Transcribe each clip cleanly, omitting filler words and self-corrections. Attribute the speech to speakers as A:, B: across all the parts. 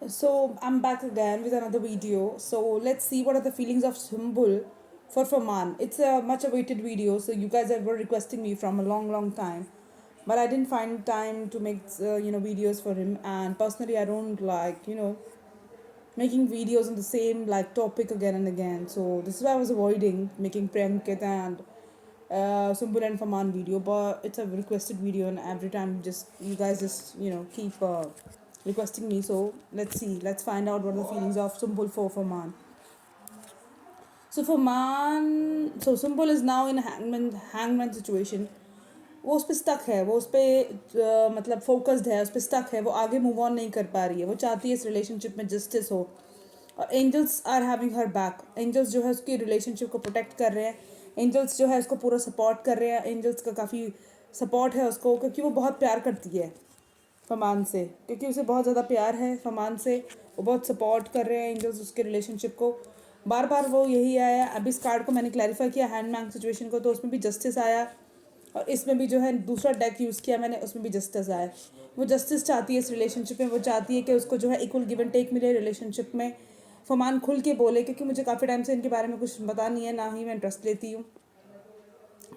A: So I'm back again with another video. So let's see what are the feelings of Sumbul for Faman. It's a much awaited video. So you guys were requesting me from a long time, but I didn't find time to make videos for him. And personally, I don't like making videos on the same like topic again and again. So this is why I was avoiding making Premkit and Sumbul and Faman video. But it's a requested video, and every time just you guys just keep requesting me. So let's see, let's find out what are the feelings of Sumbul for Faman. So Faman, so Sumbul is now in a hangman situation. वो उस पर stuck है, वो उस पर मतलब focused है, उस पर स्टक है, वो आगे मूव ऑन नहीं कर पा रही है, वो चाहती है इस रिलेशनशिप में जस्टिस हो. और angels are having her back. Angels जो है उसकी रिलेशनशिप को प्रोटेक्ट कर रहे हैं. एंजल्स जो है उसको पूरा सपोर्ट कर रहे हैं. एंजल्स का काफ़ी सपोर्ट है उसको, क्योंकि वो बहुत प्यार करती है फमान से, क्योंकि उसे बहुत ज़्यादा प्यार है फमान से. वो बहुत सपोर्ट कर रहे हैं एंजल्स उसके रिलेशनशिप को. बार बार वो यही आया. अभी इस कार्ड को मैंने क्लैरिफाई किया हैंडमैन सिचुएशन को, तो उसमें भी जस्टिस आया. और इसमें भी जो है दूसरा डेक यूज़ किया मैंने, उसमें भी जस्टिस आया. वो जस्टिस चाहती है इस रिलेशनशिप में. वो चाहती है कि उसको जो है इक्वल गिव एंड टेक मिले रिलेशनशिप में. फमान खुल के बोले, क्योंकि मुझे काफ़ी टाइम से इनके बारे में कुछ पता नहीं है, ना ही मैं इंटरेस्ट लेती हूँ.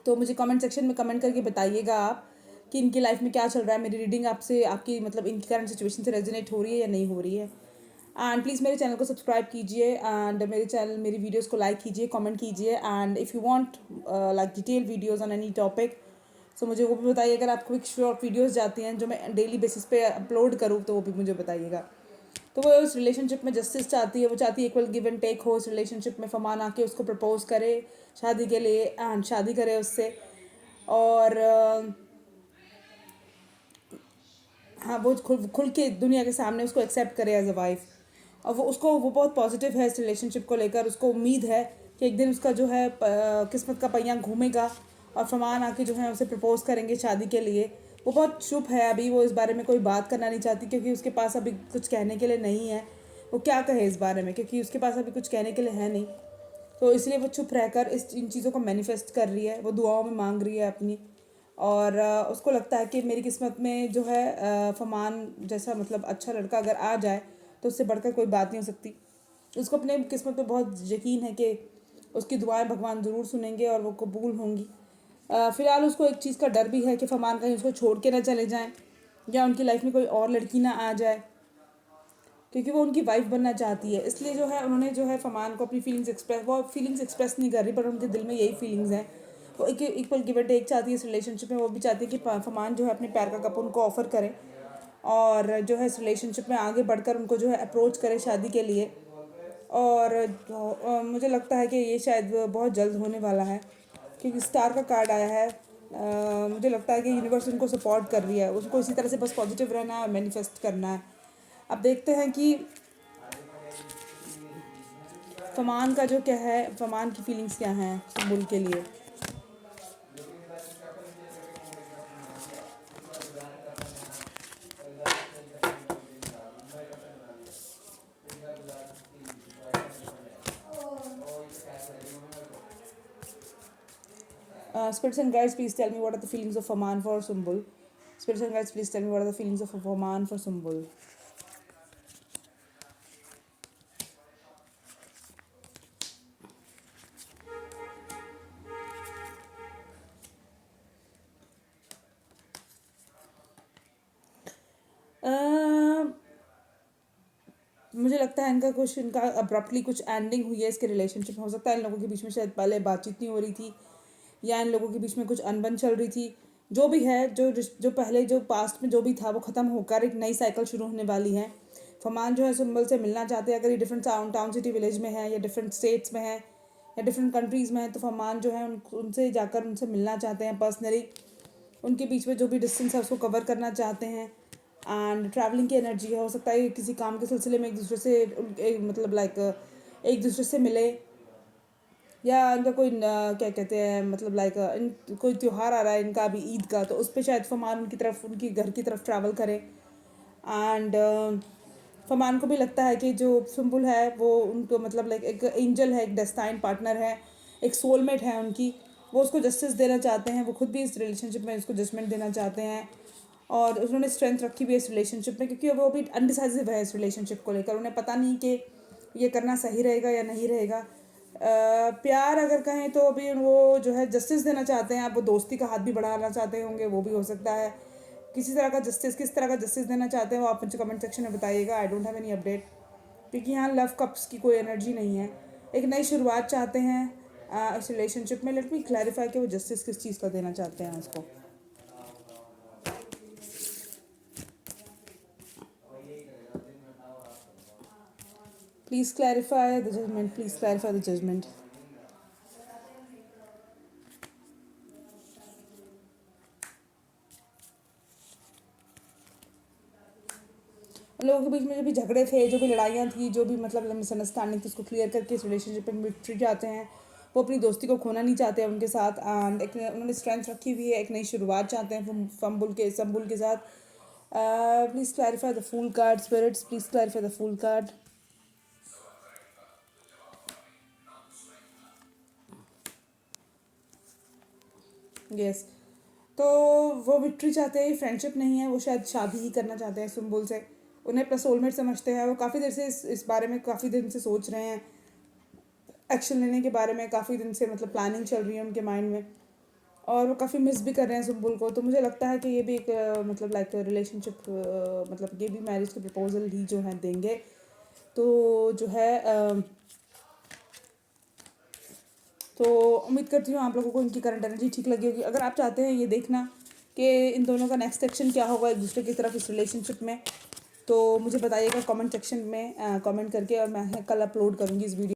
A: तो मुझे कमेंट सेक्शन में कमेंट करके बताइएगा आप कि इनकी लाइफ में क्या चल रहा है. मेरी रीडिंग आपसे, आपकी मतलब इनकी करंट सिचुएशन से रेजोनेट हो रही है या नहीं हो रही है. एंड प्लीज़ मेरे चैनल को सब्सक्राइब कीजिए, एंड मेरी वीडियोस को लाइक कीजिए, कमेंट कीजिए. And if you want like detail videos on any topic, so मुझे वो भी बताइए. अगर आपको एक शॉर्ट वीडियोस जाती हैं जो मैं डेली बेसिस पे अपलोड करूँ, तो वो भी मुझे बताइएगा. तो वो उस रिलेशनशिप में जस्टिस चाहती है. वो चाहती है इक्वल गिव एंड टेक हो इस रिलेशनशिप में. फमान आके उसको प्रपोज करे शादी के लिए, एंड शादी करे उससे. और हाँ, वो खुल के दुनिया के सामने उसको एक्सेप्ट करे एज अ वाइफ. और वो बहुत पॉजिटिव है इस रिलेशनशिप को लेकर. उसको उम्मीद है कि एक दिन उसका जो है किस्मत का पहिया घूमेगा, और फरमान आके जो है उसे प्रपोज करेंगे शादी के लिए. वो बहुत चुप है अभी. वो इस बारे में कोई बात करना नहीं चाहती, क्योंकि उसके पास अभी कुछ कहने के लिए नहीं है. वो क्या कहे इस बारे में, क्योंकि उसके पास अभी कुछ कहने के लिए है नहीं. तो इसलिए वो चुप रहकर इन चीज़ों को मैनिफेस्ट कर रही है. वो दुआओं में मांग रही है अपनी. और उसको लगता है कि मेरी किस्मत में जो है फमान जैसा मतलब अच्छा लड़का अगर आ जाए, तो उससे बढ़कर कोई बात नहीं हो सकती. उसको अपने किस्मत पे बहुत यकीन है कि उसकी दुआएं भगवान ज़रूर सुनेंगे और वो कबूल होंगी. फ़िलहाल उसको एक चीज़ का डर भी है कि फमान कहीं उसको छोड़ के ना चले जाएं, या उनकी लाइफ में कोई और लड़की ना आ जाए, क्योंकि वो उनकी वाइफ बनना चाहती है. इसलिए जो है उन्होंने जो है फमान को अपनी फीलिंग्स एक्सप्रेस नहीं कर रही, पर उनके दिल में यही फीलिंग्स हैं. वो एक इक्वल गिव एंड टेक चाहती है इस रिलेशनशिप में. वो भी चाहती है कि फमान जो है अपने प्यार का कप उनको ऑफ़र करें, और जो है इस रिलेशनशिप में आगे बढ़कर उनको जो है अप्रोच करे शादी के लिए. और मुझे लगता है कि ये शायद बहुत जल्द होने वाला है, क्योंकि स्टार का कार्ड आया है. मुझे लगता है कि यूनिवर्स उनको सपोर्ट कर रही है. उनको इसी तरह से बस पॉजिटिव रहना है और मैनिफेस्ट करना है. अब देखते हैं कि फमान का जो क्या है, फमान की फीलिंग्स क्या हैं सुम्बुल के लिए. Spirits and guides, please tell me what are the feelings of Faman for Sumbul. Spirits and guides, please tell me what are the feelings of Faman for Sumbul. मुझे लगता है इनका अब्रप्टली कुछ एंडिंग हुई है इसके रिलेशनशिप में. हो सकता है इन लोगों के बीच में शायद पहले बातचीत नहीं हो रही थी, या इन लोगों के बीच में कुछ अनबन चल रही थी. जो भी है, जो पहले जो पास्ट में जो भी था वो ख़त्म होकर एक नई साइकिल शुरू होने वाली है. फमान जो है सुम्बल से मिलना चाहते हैं. अगर ये डिफरेंट टाउन सिटी विलेज में है, या डिफरेंट स्टेट्स में है, या डिफरेंट कंट्रीज़ में है, तो फमान जो है उनसे जाकर उनसे मिलना चाहते हैं पर्सनली. उनके बीच में जो भी डिस्टेंस है उसको कवर करना चाहते हैं. एंड ट्रैवलिंग की एनर्जी है. हो सकता है किसी काम के सिलसिले में एक दूसरे से मतलब लाइक एक दूसरे से मिले, या इनका कोई क्या कहते हैं मतलब लाइक कोई त्यौहार आ रहा है इनका अभी ईद का, तो उस पर शायद फमान उनकी तरफ, उनकी घर की तरफ ट्रैवल करें. एंड फमान को भी लगता है कि जो सुम्बुल है वो उनको मतलब लाइक एक एंजल है, एक डेस्टाइन पार्टनर है, एक सोलमेट है उनकी. वो उसको जस्टिस देना चाहते हैं. वो खुद भी इस रिलेशनशिप में उसको जजमेंट देना चाहते हैं. और उन्होंने स्ट्रेंथ रखी भी है इस रिलेशनशिप में, क्योंकि वो अभी अनडिसाइसिव है इस रिलेशनशिप को लेकर। उन्हें पता नहीं कि ये करना सही रहेगा या नहीं रहेगा। प्यार अगर कहें तो अभी वो जो है जस्टिस देना चाहते हैं। आप वो दोस्ती का हाथ भी बढ़ाना चाहते होंगे, वो भी हो सकता है। किसी तरह का जस्टिस, किस तरह का जस्टिस देना चाहते हैं वो आप मुझे कमेंट सेक्शन में बताइएगा। I don't have any update, क्योंकि यहाँ लव कप्स की कोई एनर्जी नहीं है। एक नई शुरुआत चाहते हैं इस रिलेशनशिप में। लेट मी क्लैरिफाई कि वो जस्टिस किस चीज़ का देना चाहते हैं उसको। Please clarify the judgment, please clarify the judgment. लोगों के बीच में जो भी झगड़े थे, जो भी लड़ाइयाँ थी, जो भी मतलब मिसअंडरस्टैंडिंग थी, उसको क्लियर करके इस रिलेशनशिप में विक्ट्री चाहते हैं। वो अपनी दोस्ती को खोना नहीं चाहते हैं उनके साथ। एंड एक उन्होंने स्ट्रेंथ रखी हुई है, एक नई शुरुआत चाहते हैं संबुल के साथ। Please clarify the full card spirits, please clarify the full card. Yes, तो वो विक्ट्री चाहते हैं, फ्रेंडशिप नहीं है। वो शायद शादी ही करना चाहते हैं सुम्बुल से। उन्हें अपना सोलमेट समझते हैं। वो काफ़ी देर से इस बारे में काफ़ी दिन से सोच रहे हैं। एक्शन लेने के बारे में काफ़ी दिन से मतलब प्लानिंग चल रही है उनके माइंड में, और वो काफ़ी मिस भी कर रहे हैं सुम्बुल को। तो मुझे लगता है कि ये भी एक मतलब लाइक रिलेशनशिप मतलब ये भी मैरिज के प्रपोजल ही जो है देंगे। तो जो है तो उम्मीद करती हूँ आप लोगों को इनकी करंट एनर्जी ठीक लगी होगी। अगर आप चाहते हैं ये देखना कि इन दोनों का नेक्स्ट एक्शन क्या होगा एक दूसरे की तरफ इस रिलेशनशिप में, तो मुझे बताइएगा कमेंट सेक्शन में कमेंट करके, और मैं कल अपलोड करूँगी इस वीडियो।